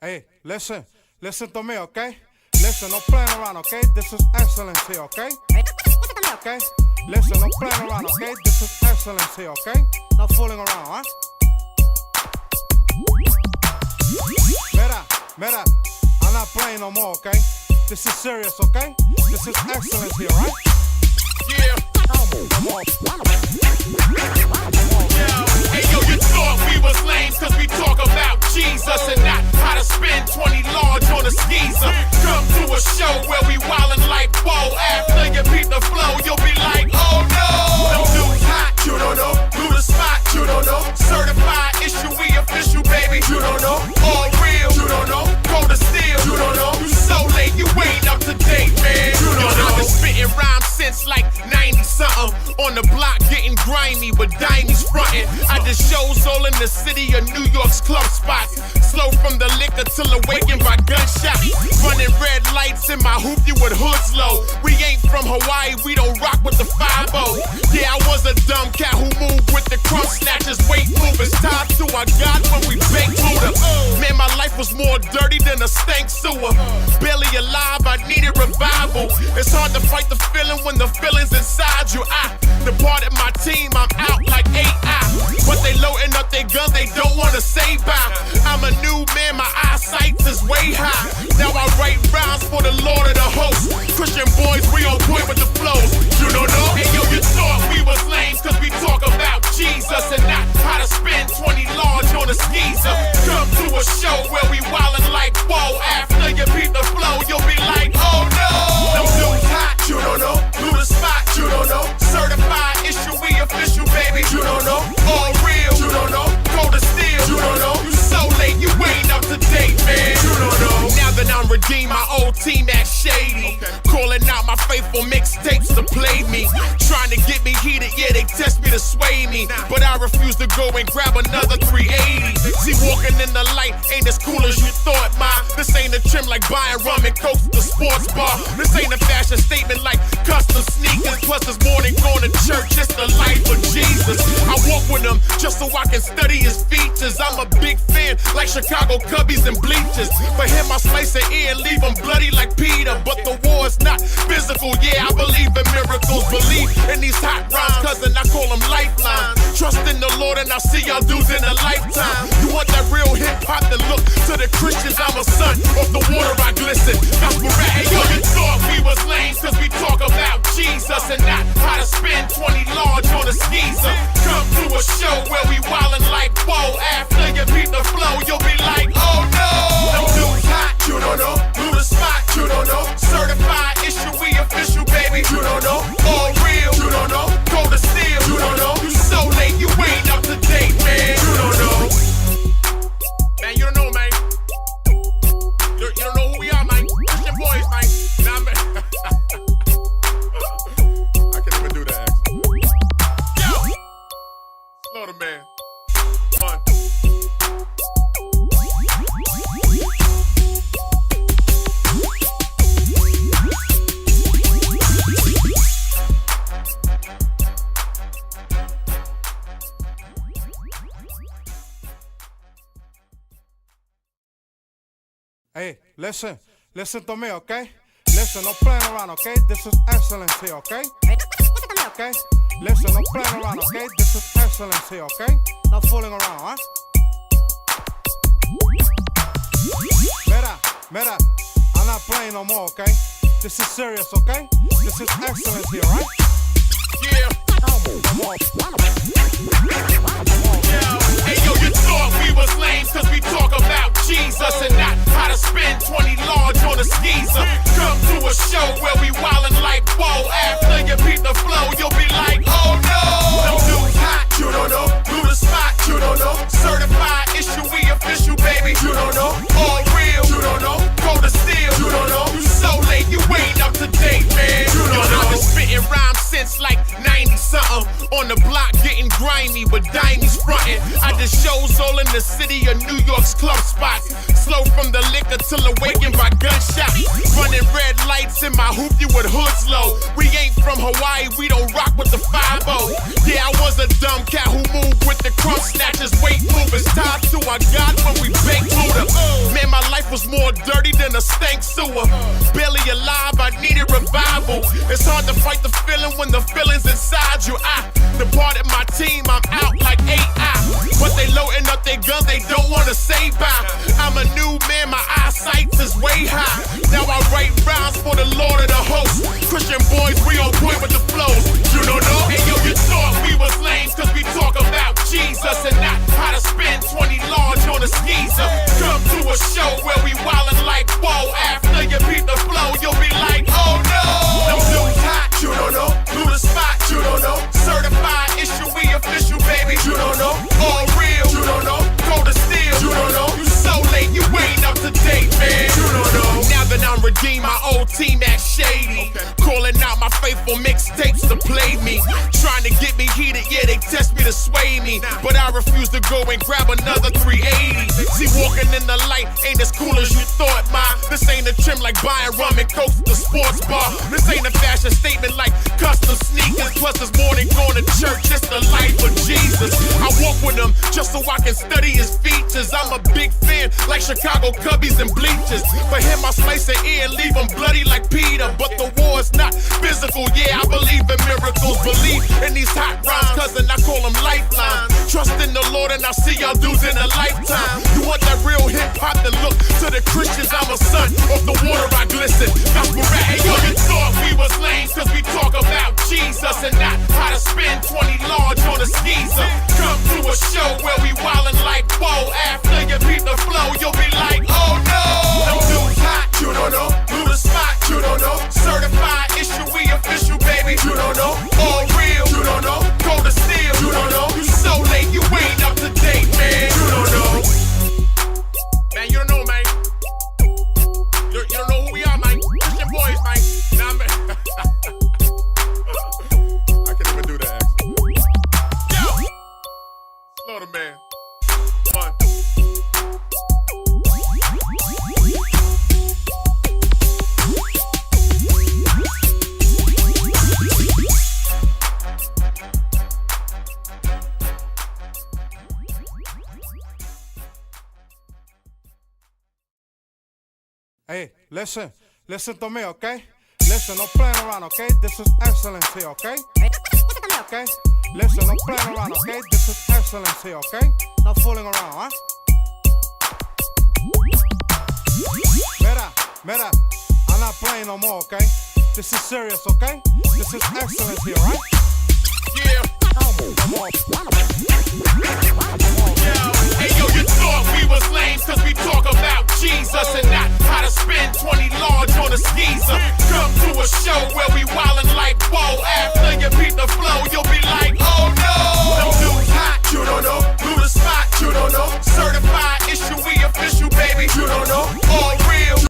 Hey, listen to me, okay? Listen, no playing around, okay? This is excellence here, okay? Okay? Listen, no playing around, okay? This is excellence here, okay? No fooling around, huh? Mira, I'm not playing no more, okay? This is serious, okay? This is excellence here, right? Yeah. Hey yo, you thought we was lame cause we talk about Jesus and not how to spend 20 large on a skeezer. Come to a show where we wildin' like whoa. After you beat the flow, you'll be like, oh no. Them dudes hot, you don't know. Blew the spot, you don't know. Certified issue, we official, baby, you don't know. All real, you don't know. Go to steal, you don't know. You so late, you ain't up to date, man. You don't know. I've been spitting rhymes since like 90-something. On the block getting grimy with diamonds frontin'. I did shows all in the city of New York's club spots. Slow from the liquor till awakened by gunshots. Running red lights in my hoopty with hoods low. We ain't from Hawaii, we don't rock with the 5-0. Yeah, I was a dumb cat who moved with the crumb snatchers, weight movers, tied to our God when we baked Buddha. Man, my life was more dirty than a stank sewer. Barely alive, I needed revival. It's hard to fight the feeling when the feeling's inside you. I departed my team, I'm out like AI. But they loading up their guns, they don't wanna say bye. I'm a new man, my eyesight is way high. Now I write rhymes for the Lord of the hosts. Christian boys, we on point with the flows. You don't know? Hey yo, you thought we was lame cause we talk about Jesus and not how to spend 20 large on a skeezer. Come to a show where we wildin' like whoa. After you beat the flow, you'll be like, oh no. Them dudes hot, you don't know. Blew the spot, you don't know. Certified issue, we official, baby, you don't know. All real, you don't know. Go to steal, you don't know. You so late, you ain't up to date, man. You don't know. Now that I'm redeemed, my old team act shady. Calling out my faithful mixtapes to play me. Trying to get me heated, yeah, they test me to sway me. But I refuse to go and grab another 380. See, walking in the light ain't as cool as you thought, ma. This ain't a trim like buying rum and coke at the sports bar. This ain't a fashion statement like custom sneakers. Plus, it's more than going to church, it's the life of Jesus. I walk with him just so I can study his features. I'm a big fan like Chicago Cubbies and bleachers. For him, I slice an ear and leave him bloody like Peter. But the war is not physical, yeah, I believe in miracles. Believe in these hot rhymes, cousin, I call them lifelines. Trust in the Lord and I'll see y'all dudes in a lifetime. You want that real hip-hop to look to the Christians? I'm a son, off the water I glisten. Gospel rap, hey, yo, you thought we was lame cause we talk about Jesus and not how to spend 20 large on a skeezer. Come to a show where we wildin' like whoa. After you beat the flow, you'll be like, oh no. Them dudes hot, you don't know. Blew the spot, you don't know. Certified issue, we official, baby, you don't know. All real, you don't know. Go to steal, you don't know. You so late, you ain't up to date, man. You don't know. Man, you don't know, man. You don't know who we are, man. Christian boys, man. Nah, man. I can't even do that accent. Yo! Slow the man. One. Hey, listen to me, okay? Listen, no playing around, okay? This is excellence here, okay? Okay? Listen, no playing around, okay? This is excellence here, okay? No fooling around, huh? Mira, I'm not playing no more, okay? This is serious, okay? This is excellence here, right? Yeah. Hey yo, you thought we was lame cause we talk about Jesus and not how to spend 20 large on a skeezer. Come to a show where we wildin' like whoa. After you beat the flow, you'll be like, oh no. Them dudes hot, you don't know. Blew the spot, you don't know. Certified issue, we official, baby, you don't know. All real, you don't know. Go to steal, you don't know. You so late, you ain't up to date, man. You don't know. I've been spitting rhymes since like 90-something. On the block getting grimy with diamonds frontin'. I did shows all in the city of New York's club spots. Slow from the liquor till awakened by gunshots. Running red lights in my hoopty with hoods low. We ain't from Hawaii, we don't rock with the 5-0. Yeah, I was a dumb cat who moved with the crumb snatchers, weight movers, tied to our God when we baked Buddha. Man, my life was more dirty than a stank sewer. Barely alive, I needed revival. It's hard to fight the feeling when the feeling's inside you. I departed my team, I'm out like AI. But they loading up their guns, they don't wanna say bye. I'm a new man, my eyesight is way high. Now I write rhymes for the Lord of the hosts. Christian boys, we on point with the flows. You don't know? Hey yo, you thought we was lame cause we talk about Jesus and not how to spend 20 large on a skeezer. Come to a show where we wildin' like whoa. After you beat the flow, you'll be like, oh no. Them dudes hot, you don't know. Blew the spot, you don't know. Certified issue, we official, baby. You don't know. All real, you don't know. Cold as steel, you don't know. You so late, you ain't up to date, man. You don't know. Now that I'm redeemed, my old team act shady. Calling out my faithful mixtapes to play me. Trying to get me heated, yeah, they test me to sway me. But I refuse to go and grab another 380. See, walking in the light ain't as cool as you thought, ma. This ain't a trim like buying rum and coke at the sports bar. This ain't a fashion statement like custom sneakers. Plus it's more than going to church, it's the life of Jesus. I walk with him just so I can study his features. I'm a big fan like Chicago Cubbies and bleachers. For him I slice an ear and leave him bloody like Peter. But the war's not physical, yeah, I believe in miracles. Believe in these hot rhymes, cousin, I call them lifelines. Trust in the Lord and I see y'all dudes in a lifetime. You want that real hip-hop, then look to the Christians. I'm a son of the water I glisten. Gospel rap, hey yo, you thought we was lame cause we talk about Jesus and not how to spend 20 large on a skeezer. Come to a show where we wildin' like whoa. After you beat the flow, you'll be like, oh no. Them dudes hot, you don't know. Blew the spot, you don't know. Certified issue, we official, baby. You don't know. All real, you don't know. Cold as steel, you don't know. You so late, you ain't up to date, man. You don't know. Man, you don't know, man. You don't know who we are, man. Christian boys, man. Nah, man. I can't even do that, actually. Yo! Slow the man. Come on. Hey, listen to me, okay? Listen, no playing around, okay? This is excellence here, okay? Okay? Listen, no playing around, okay? This is excellence here, okay? No fooling around, huh? Mira, I'm not playing no more, okay? This is serious, okay? This is excellence here, right? Yeah. Come on. Yo, hey yo, you thought we was lame cause we talk about Jesus